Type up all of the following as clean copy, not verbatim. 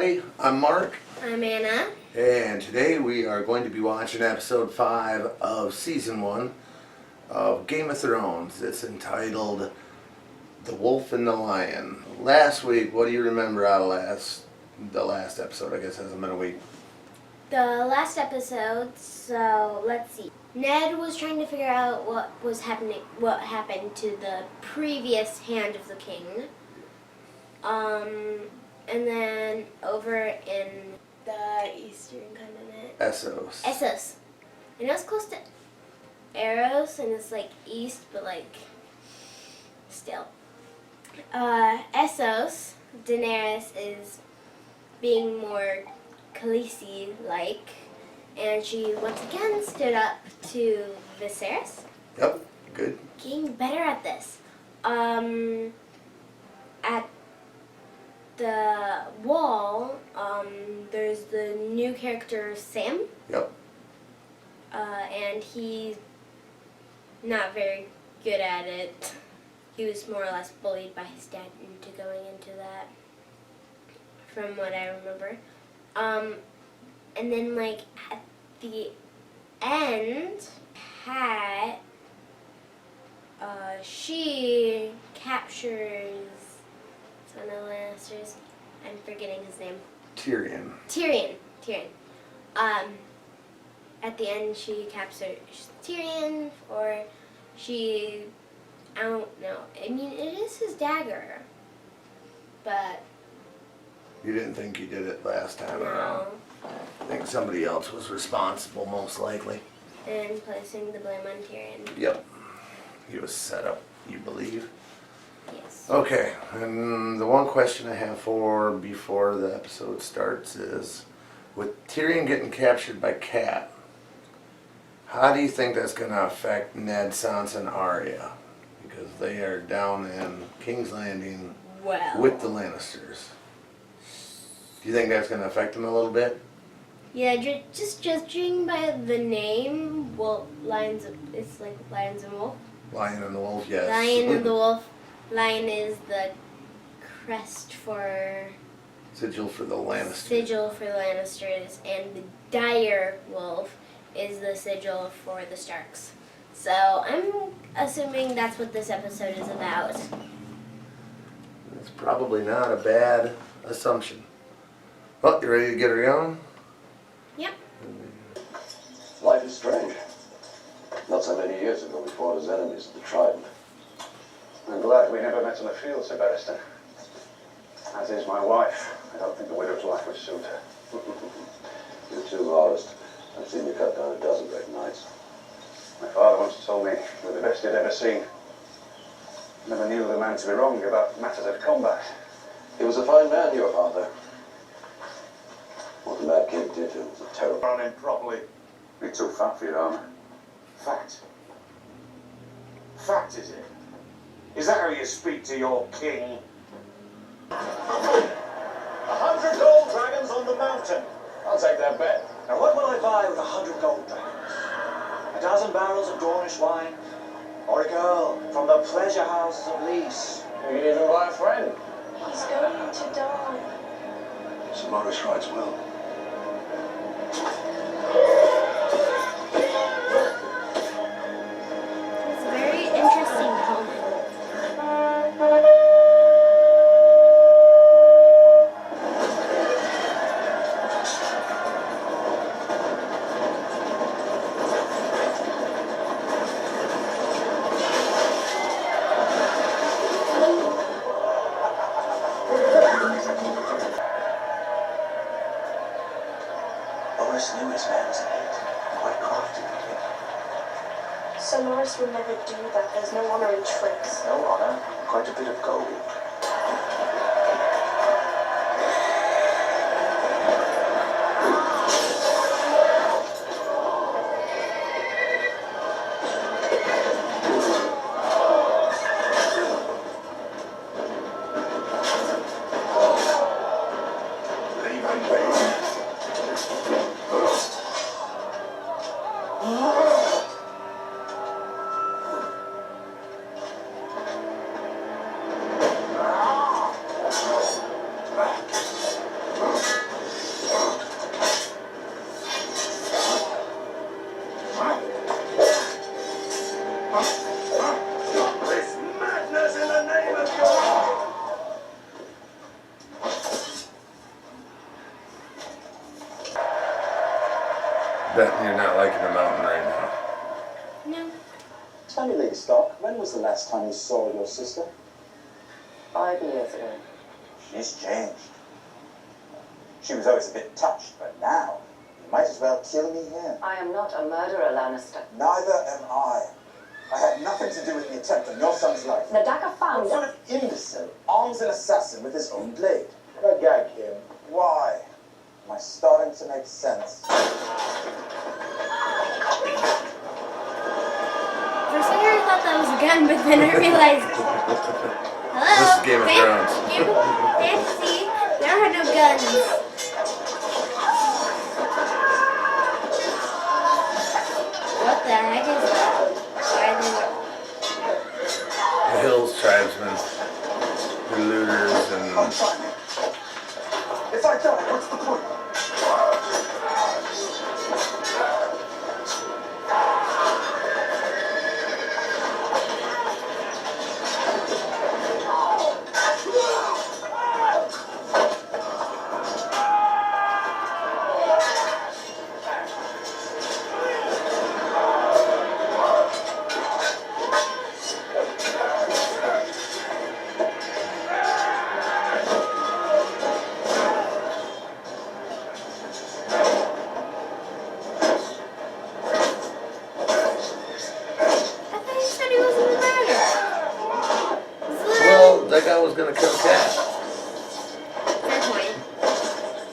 everybody. I'm Mark. I'm Anna. And today we are going to be watching episode 5 of season 1 of Game of Thrones. It's entitled The Wolf and the Lion. Last week, what do you remember out of the last episode? I guess it hasn't been a week. The last episode, so let's see. Ned was trying to figure out what happened to the previous Hand of the King. And then over in the Eastern continent. Essos. Essos. I know it's close to Eros, and it's like east, but like still. Essos, Daenerys is being more Khaleesi-like, and she once again stood up to Viserys. Yep, good. Getting better at this. At the wall, there's the new character Sam. Yep. And he's not very good at it. He was more or less bullied by his dad into going into that, from what I remember. And then like at the end, Pat, she captures one of the Lannisters. I'm forgetting his name. Tyrion. At the end, she captures Tyrion, or I don't know. I mean, it is his dagger, but You didn't think you did it last time no. around. I think somebody else was responsible, most likely. And placing the blame on Tyrion. Yep. He was set up, you believe? Yes. Okay, and the one question I have before the episode starts is, with Tyrion getting captured by Cat, how do you think that's going to affect Ned, Sansa, and Arya? Because they are down in King's Landing with the Lannisters. Do you think that's going to affect them a little bit? Yeah, just judging by the name, it's like Lions and Wolf. Lion and the Wolf, yes. Lion and the Wolf. Lion is the crest for... Sigil for the Lannisters. Sigil for the Lannisters, and the dire wolf is the sigil for the Starks. So I'm assuming that's what this episode is about. It's probably not a bad assumption. Well, you ready to get her going? Yep. Life is strange. Not so many years ago, we fought as enemies at the Trident. I'm glad we never met on the field, Sir Barristan. As is my wife. I don't think the widow's life would suit her. You're too modest. I've seen you cut down a dozen great knights. My father once told me you were the best he'd ever seen. Never knew the man to be wrong about matters of combat. He was a fine man, your father. What the Mad King did to him was a terrible... Run him properly. You're too fat for your armour. Fat? Fat, is it? Is that how you speak to your king? 100 gold dragons on the mountain. I'll take that bet. Now what will I buy with 100 gold dragons? A dozen barrels of Dornish wine? Or a girl from the pleasure houses of Lees? You can even buy a friend. He's going to die. Sir Morris rides well. It's a very interesting comment. Morris knew his man was a hit. Quite crafty, Sir Norris would never do that. There's no honor in tricks. no honor, quite a bit of gold. Bet you're not liking the mountain right now. No. Tell me, Lady Stark, when was the last time you saw your sister? 5 years ago. She's changed. She was always a bit touched, but now you might as well kill me here. I am not a murderer, Lannister. Neither am I. I had nothing to do with the attempt on your son's life. The dagger What found. sort of imbecile arms an assassin with his own blade? Gag him. Why? Am I starting to make sense? For a second I thought that was a gun, but then I realized. Hello? This is Game of Thrones. Fantasy. They don't have no guns. What the heck is that? Why are they... The Hills tribesmen, the looters, I'm and trying. If I die, what's the point? I thought you said he wasn't a murderer. well, that guy was gonna kill Cat. Fair point.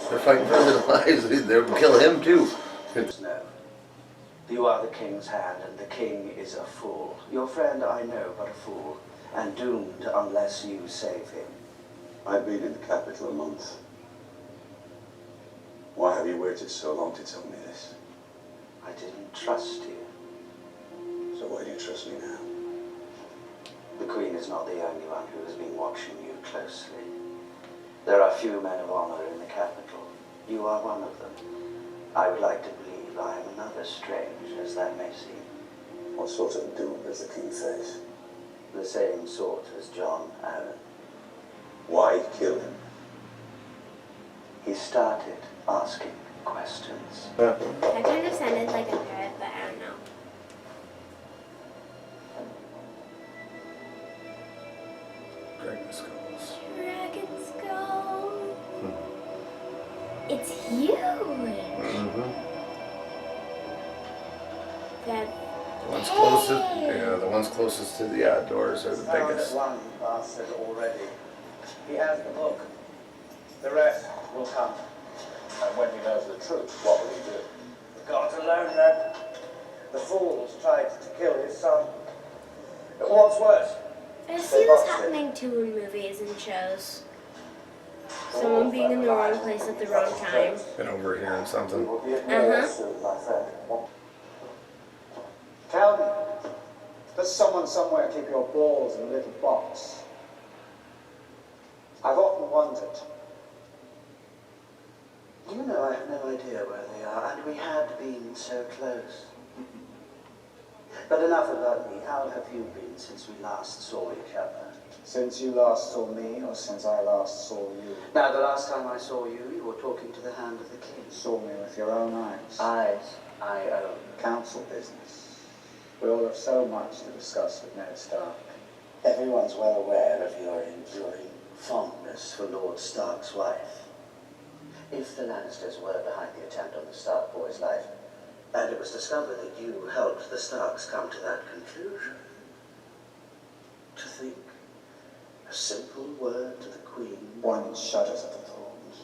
They're fighting for their lives. They'll kill him too. No. You are the king's hand, and the king is a fool. Your friend, I know, but a fool, and doomed unless you save him. I've been in the capital a month. Why have you waited so long to tell me this? I didn't trust you. So why do you trust me now? The queen is not the only one who has been watching you closely. There are few men of honor in the capital. You are one of them. I would like to believe I am another, strange as that may seem. What sort of doom does the king face? The same sort as John Arryn. Why kill him? He started asking questions. That kind of sounded like a parrot, but I don't know. Dragon skulls. Dragon skull. It's huge. Mm-hmm. That. The ones closest, yeah, the ones closest to the outdoors are the biggest. One bastard already. He has the book. The rest will come. And when he knows the truth, what will he do? The gods alone know. The fools tried to kill his son. But what's worse? I see this happening too in movies and shows. Someone being in the wrong place at the wrong time. And overhearing something. Will be at Uh-huh. soon, my friend. Tell me, does someone somewhere keep your balls in a little box? I've often wondered. You know, I have no idea where they are, and we had been so close. But enough about me. How have you been since we last saw each other? Since you last saw me, or since I last saw you? Now, the last time I saw you, you were talking to the hand of the king. You saw me with your own eyes. Eyes I own. Council business. We all have so much to discuss with Ned Stark. Everyone's well aware of your enduring fondness for Lord Stark's wife. If the Lannisters were behind the attempt on the Stark boy's life, and it was discovered that you helped the Starks come to that conclusion, to think, a simple word to the Queen. One shudders at the thought.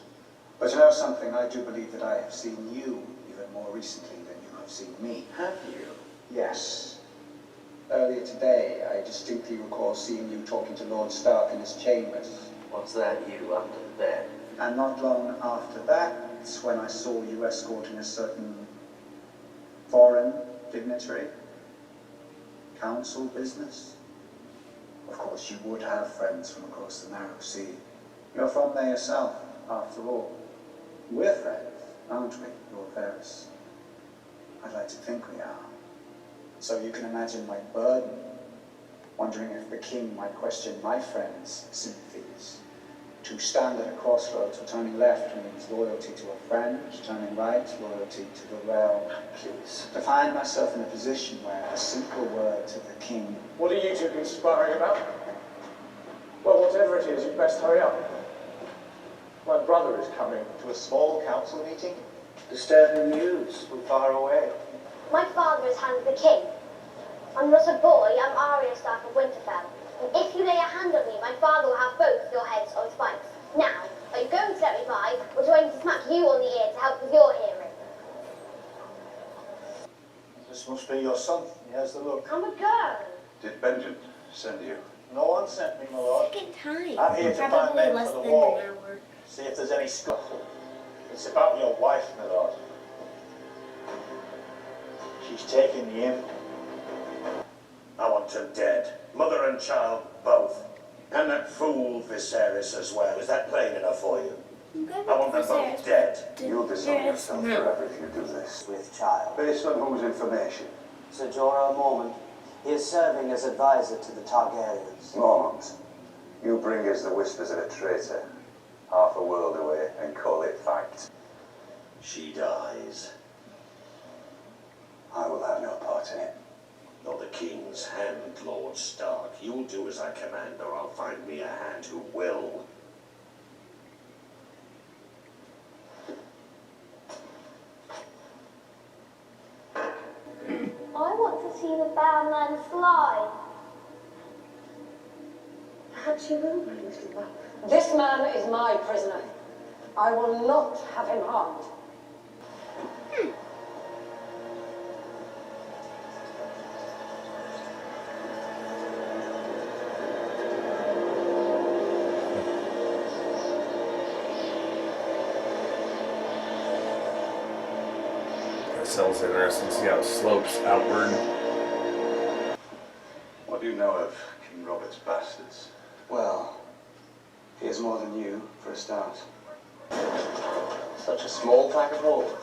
But you know something? I do believe that I have seen you even more recently than you have seen me. Have you? Yes. Earlier today, I distinctly recall seeing you talking to Lord Stark in his chambers. Was that you under the bed? And not long after that, when I saw you escorting a certain foreign dignitary. Council business. Of course, you would have friends from across the narrow sea. You're from there yourself, after all. We're friends, aren't we, Lord Varys? I'd like to think we are. So you can imagine my burden, wondering if the king might question my friends' sympathies. To stand at a crossroads, where turning left means loyalty to a friend, turning right, loyalty to the realm. Please. To find myself in a position where a simple word to the king. What are you two conspiring about? Well, whatever it is, you'd best hurry up. My brother is coming to a small council meeting. Disturbing news from far away. My father is Hand the King. I'm not a boy, I'm Arya Stark of Winterfell. And if you lay a hand on me, my father will have both your heads on spikes. Now, are you going to let me by, or do I need to smack you on the ear to help with your hearing? This must be your son. He has the look. I'm a girl. Did Benjamin send you? No one sent me, my lord. Second time. I'm here to find Probably men less for the than wall. an hour. See if there's any scuffle. It's about your wife, my lord. She's taken the imp. I want her dead. Mother and child, both. And that fool Viserys as well. Is that plain enough for you? I want them both dead. You'll disown yourself forever if you do this. With child. Based on whose information? Sir Jorah Mormont. He is serving as advisor to the Targaryens. Mormont. You bring us the whispers of a traitor, half a world away, and call it fact. She dies. I will have no part in it. Not the king's hand, Lord Stark. You'll do as I command, or I'll find me a hand who will. I want to see the bad man fly. Perhaps you will, my little one. This man is my prisoner. I will not have him harmed. That sounds interesting. See how it slopes outward. What do you know of King Robert's bastards? Well, he is more than you, for a start. Such a small pack of wolves.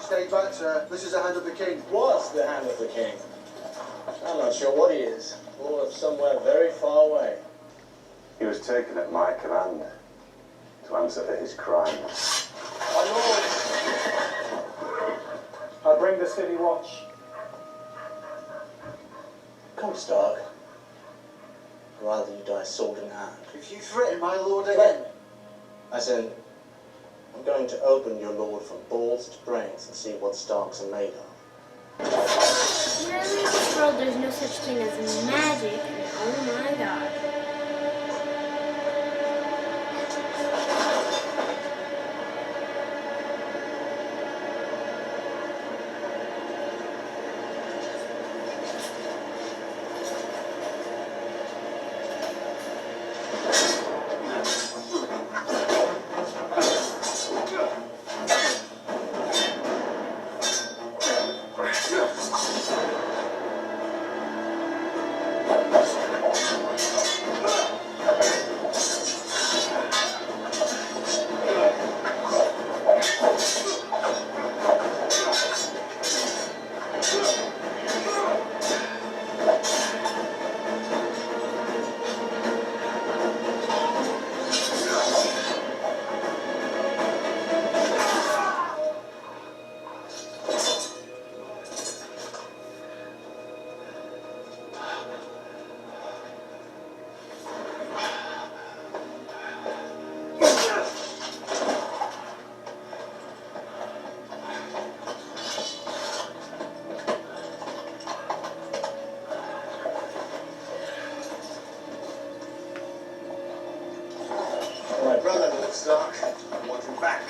Stay back, sir. This is the Hand of the King. Was the hand of the king? I'm not sure what he is. Or of somewhere very far away. He was taken at my command to answer for his crimes. My lord, I bring the city watch. Come, Stark. Rather you die sword in hand. If you threaten my lord again, As in, I'm going to open your lord from balls to brains and see what Starks are made of. You know, in this world, there's no such thing as magic. Oh my god. My brother, Lord Stark. I want him back.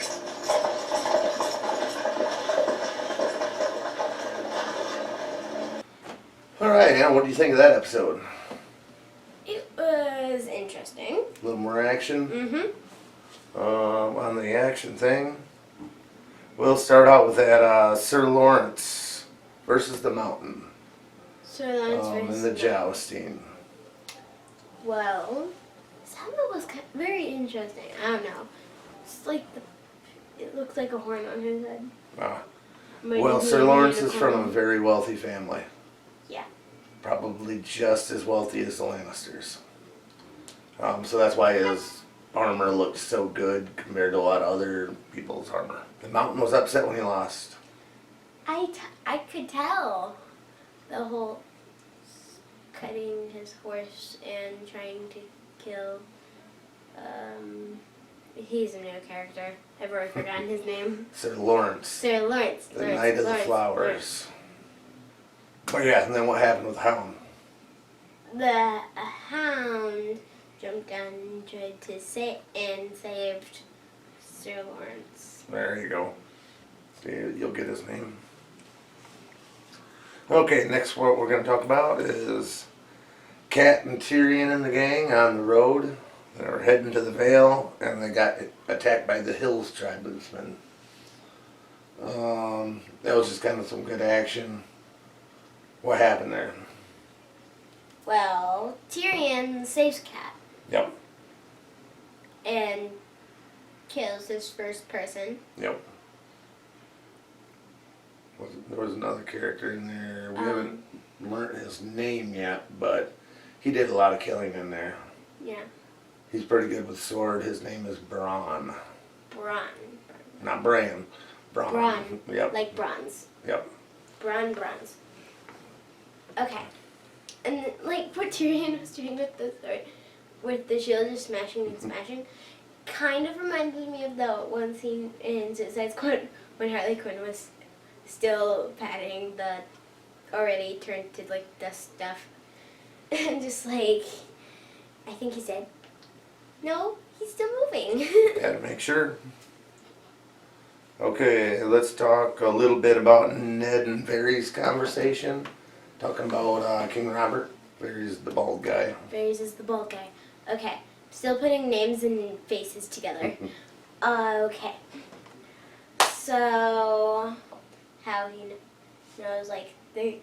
Alright, Anna, what do you think of that episode? It was interesting. A little more action? Mm-hmm. On the action thing, we'll start out with that Sir Lawrence versus the Mountain So that's in the jousting. Well, some of it was very interesting. I don't know. It's like it looks like a horn on his head. Might Well, be Sir a Lawrence is unicorn. from a very wealthy family. Yeah. Probably just as wealthy as the Lannisters. So that's why his armor looked so good compared to a lot of other people's armor. The Mountain was upset when he lost. I could tell the whole cutting his horse and trying to kill. He's a new character. I've already forgotten his name. Sir Lawrence. Sir Lawrence. The Knight of the Flowers. Oh yeah, and then what happened with Hound? The Hound jumped down and tried to saved Sir Lawrence. There you go. See, you'll get his name. Okay, next what we're going to talk about is Cat and Tyrion and the gang on the road. They were heading to the Vale, and they got attacked by the Hills tribesmen. That was just kind of some good action. What happened there? Well, Tyrion saves Cat Yep, and kills his first person. yep. There was another character in there. We haven't learned his name yet, but he did a lot of killing in there. Yeah. He's pretty good with sword. His name is Bronn. Bronn. Not Bran. Bronn. Bronn. Yep. Like bronze. Yep. Bronze. Okay. And like what Tyrion was doing with the shield just smashing and smashing, kind of reminded me of the one scene in Suicide Squad when Harley Quinn was still patting the already turned to like dust stuff. And just like, I think he said, no, he's still moving. Gotta make sure. Okay, let's talk a little bit about Ned and Varys' conversation. Talking about King Robert. Varys the bald guy. Varys is the bald guy. Okay, still putting names and faces together. Okay. So, how he knows like the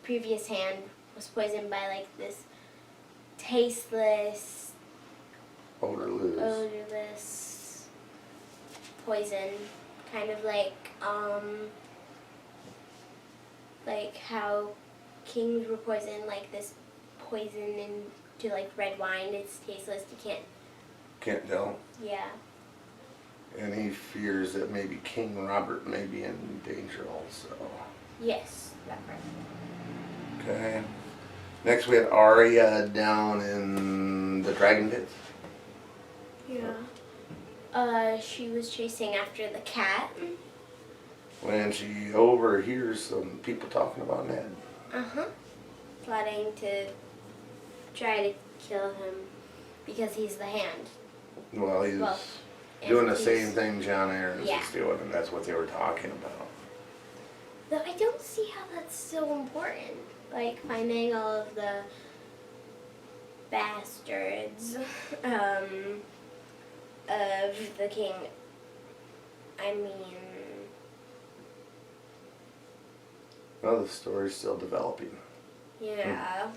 previous hand was poisoned by like this tasteless, odorless poison, kind of like how kings were poisoned, like this poison into like red wine. It's tasteless. You Can't tell. Yeah. And he fears that maybe King Robert may be in danger also. Yes, that part. Okay. Next we had Arya down in the Dragon Pit. Yeah. She was chasing after the cat. When she overhears some people talking about Ned. Plotting to try to kill him because he's the hand. Well, he's doing the same thing John Aaron's is doing, and that's what they were talking about. Though I don't see how that's so important. Like finding all of the bastards of the king. I mean, Well, the story's still developing. yeah.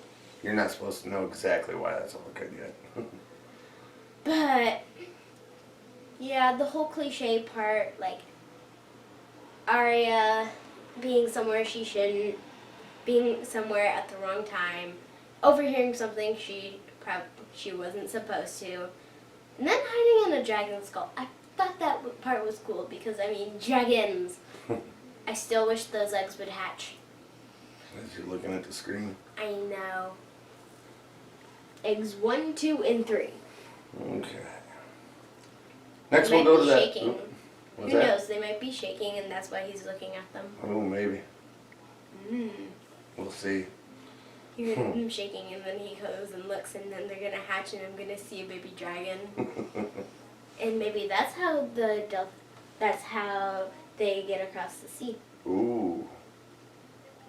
You're not supposed to know exactly why that's all good yet. But yeah, the whole cliche part, like Arya being somewhere she shouldn't, being somewhere at the wrong time, overhearing something she wasn't supposed to, and then hiding in a dragon skull. I thought that part was cool because I mean dragons. I still wish those eggs would hatch. As you're looking at the screen. I know. Eggs 1, 2, and 3. Okay. Next They we'll might go to be that. shaking. What's Who that? knows? They might be shaking, and that's why he's looking at them. Oh, maybe. Mm. We'll see. You hear him shaking, and then he goes and looks, and then they're gonna hatch, and I'm gonna see a baby dragon. And maybe that's how they get across the sea. Ooh.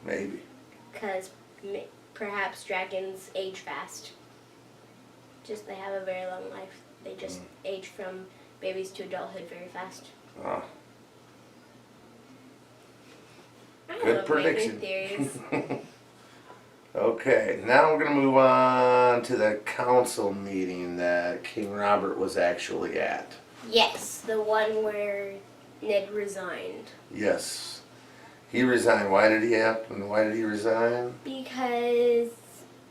Maybe. Because perhaps dragons age fast. Just they have a very long life. They just age from babies to adulthood very fast. Ah. I Good love prediction. making theories. Okay, now we're going to move on to the council meeting that King Robert was actually at. Yes, the one where Ned resigned. Yes. He resigned. Why did he resign? Because,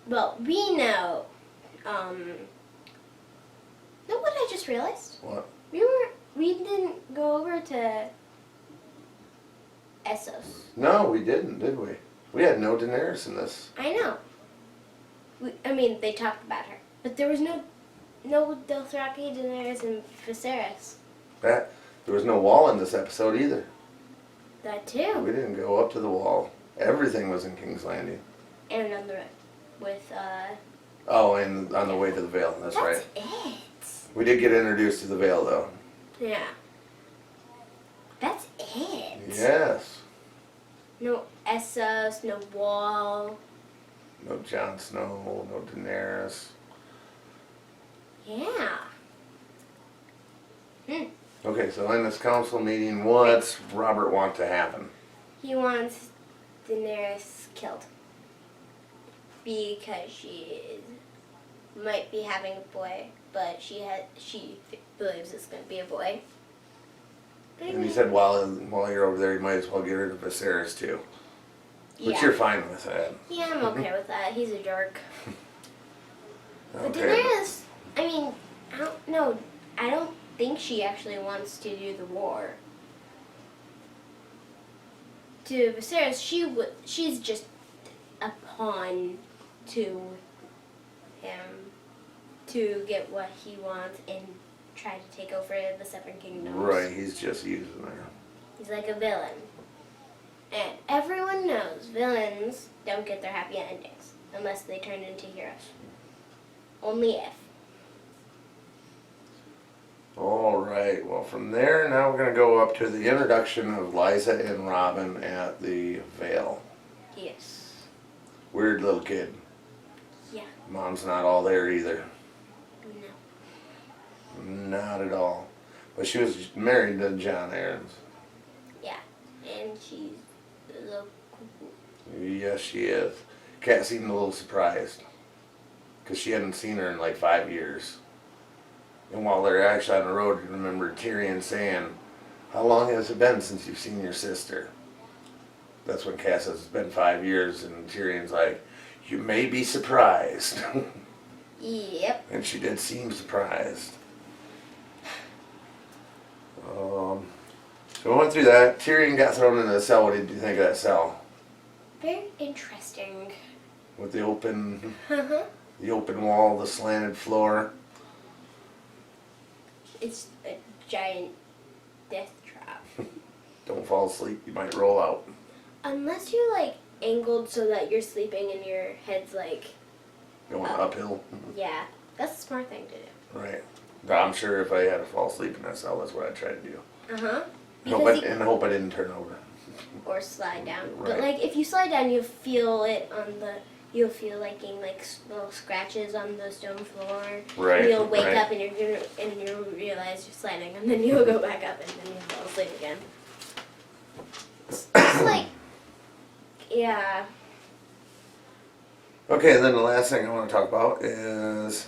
well, we know Know what I just realized? What? We didn't go over to Essos. No, we didn't, did we? We had no Daenerys in this. I know. They talked about her, but there was no Dothraki, Daenerys, and Viserys. There was no wall in this episode either. That too. We didn't go up to the wall. Everything was in King's Landing. And on the with Oh, and on the way to the Vale. That's right. it. We did get introduced to the Vale, though. Yeah. That's it. Yes. No Essos, no wall. No Jon Snow, no Daenerys. Yeah. Okay, so in this council meeting, what's Robert want to happen? He wants Daenerys killed because she might be having a boy, but she believes it's going to be a boy. And he said, while you're over there, you might as well get rid of Viserys too. Which you're fine with that. Yeah, I'm okay with that. He's a jerk. But Okay. Daenerys, I don't know. I don't think she actually wants to do the war. To Viserys, she's just a pawn to him to get what he wants and try to take over the Seven Kingdoms. Right, he's just using her. He's like a villain. And everyone knows villains don't get their happy endings unless they turn into heroes. Only if. All right, well, from there, now we're going to go up to the introduction of Liza and Robin at the Vale. Yes. Weird little kid. Yeah. Mom's not all there either. No. Not at all. But she was married to John Aarons. Yeah. And she's a little cuckoo. Yes, she is. Kat seemed a little surprised. Because she hadn't seen her in like 5 years. And while they're actually on the road, you remember Tyrion saying, "How long has it been since you've seen your sister?" That's when Kat says it's been 5 years, and Tyrion's like, "You may be surprised." Yep. And she did seem surprised. So we went through that. Tyrion got thrown into the cell. What did you think of that cell? Very interesting. With the open, Uh-huh. the open wall, the slanted floor. It's a giant death trap. Don't fall asleep. You might roll out. Unless you're like angled so that you're sleeping and your head's like Going up. uphill. Yeah, that's a smart thing to do. Right. I'm sure if I had to fall asleep in that cell, that's what I'd try to do. Uh-huh. And hope I didn't turn over. Or slide down. Right. But like if you slide down, you'll feel like getting like little scratches on the stone floor. Right. And you'll wake right. up and you'll realize you're sliding, and then you'll go back up and then you'll fall asleep again. It's like, yeah. Okay, and then the last thing I want to talk about is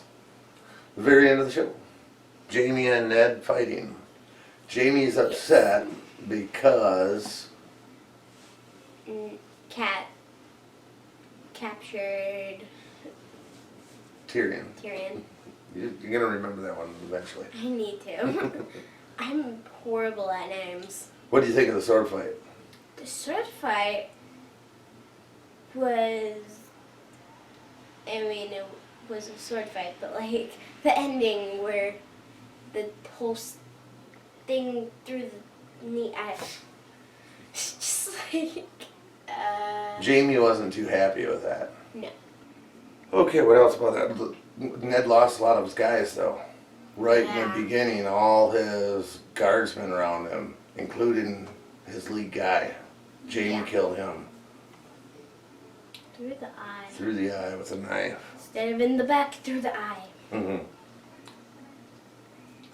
the very end of the show. Jamie and Ned fighting. Jamie's upset because Cat captured Tyrion. Tyrion. You're gonna remember that one eventually. I need to. I'm horrible at names. What do you think of the sword fight? The sword fight was, it was a sword fight, but like the ending where the whole thing through the knee, it's just like, Jamie wasn't too happy with that. no. Okay, what else about that? Ned lost a lot of his guys though. Right in Yeah. the beginning, all his guardsmen around him, including his lead guy. Jamie Yeah. killed him Through the eye. through the eye with a knife. Instead of in the back, through the eye. Mm-hmm.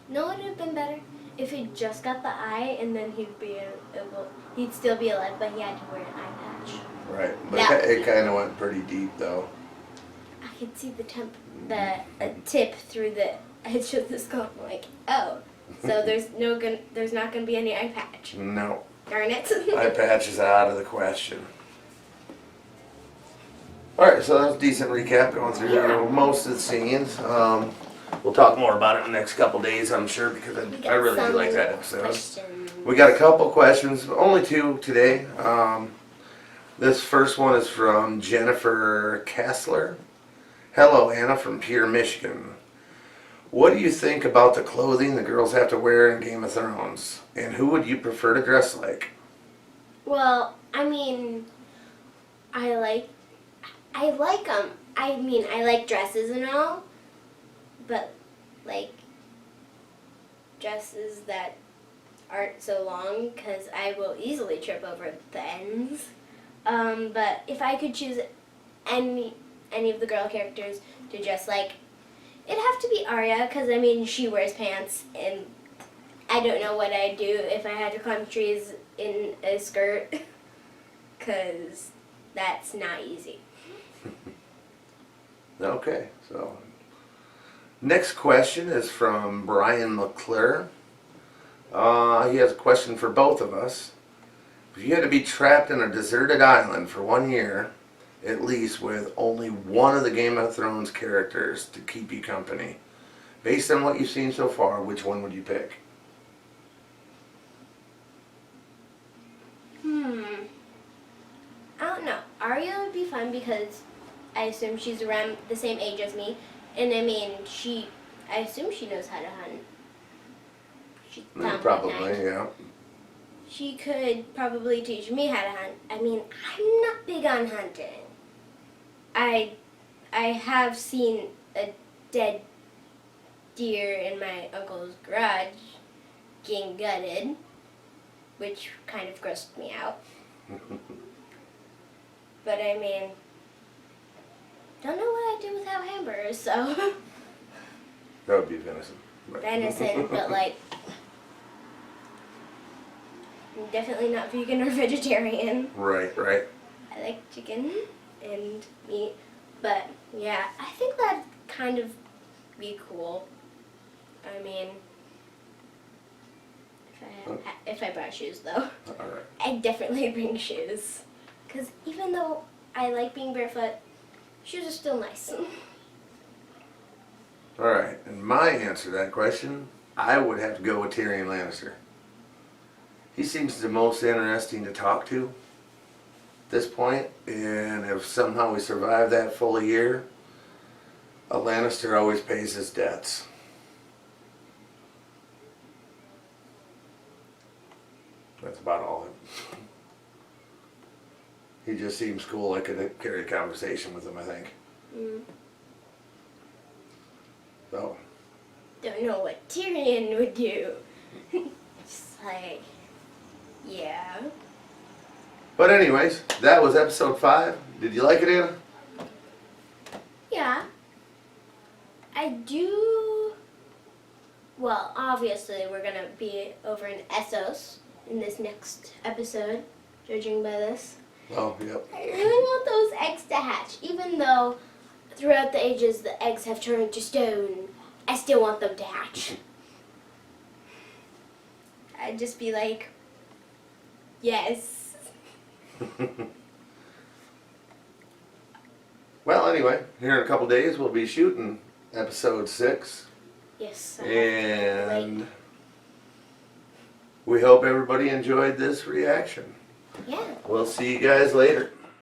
No, it would have been better if he just got the eye and then he'd still be alive, but he had to wear an eye patch. Right, but That it kind of went pretty deep though. I could see the tip through the edge of the skull. I'm like, oh, so there's not gonna be any eye patch. No, Darn it. eye patch is out of the question. All right, so that was a decent recap going through most of the scenes. We'll talk more about it in the next couple days, I'm sure, because We I got really do some like that episode. questions. We got a couple questions, only two today. This first one is from Jennifer Kessler. Hello, Anna from Pierre, Michigan. What do you think about the clothing the girls have to wear in Game of Thrones? And who would you prefer to dress like? Well, I mean, I like them. I mean, I like dresses and all, but like dresses that aren't so long because I will easily trip over the ends. But if I could choose any of the girl characters to dress like, it'd have to be Arya because I mean she wears pants, and I don't know what I'd do if I had to climb trees in a skirt because that's not easy. Okay, so next question is from Brian McClure. He has a question for both of us. If you had to be trapped in a deserted island for 1 year, at least, with only one of the Game of Thrones characters to keep you company, based on what you've seen so far, which one would you pick? I don't know. Arya would be fun because I assume she's around the same age as me, and I mean I assume she knows how to hunt. She's down by Probably, 9. yeah. She could probably teach me how to hunt. I mean, I'm not big on hunting. I have seen a dead deer in my uncle's garage getting gutted, which kind of grossed me out. But I mean, don't know what I'd do without hamburgers, so. That would be venison. Right. Venison, but like, I'm definitely not vegan or vegetarian. Right. I like chicken and meat, but yeah, I think that'd kind of be cool. I mean, if I brought shoes though, All right. I'd definitely bring shoes. Because even though I like being barefoot, shoes are still nice. Alright, and my answer to that question, I would have to go with Tyrion Lannister. He seems the most interesting to talk to at this point, and if somehow we survive that full year, a Lannister always pays his debts. That's about all. He just seems cool. I could carry a conversation with him, I think. So. Don't know what Tyrion would do. Just like, yeah. But anyways, that was episode 5. Did you like it, Anna? Yeah. I do. Well, obviously, we're going to be over in Essos in this next episode, judging by this. Oh, yep. I really want those eggs to hatch. Even though throughout the ages the eggs have turned to stone, I still want them to hatch. I'd just be like, yes. Well, anyway, here in a couple days we'll be shooting episode 6. Yes. And we hope everybody enjoyed this reaction. Yeah. We'll see you guys later.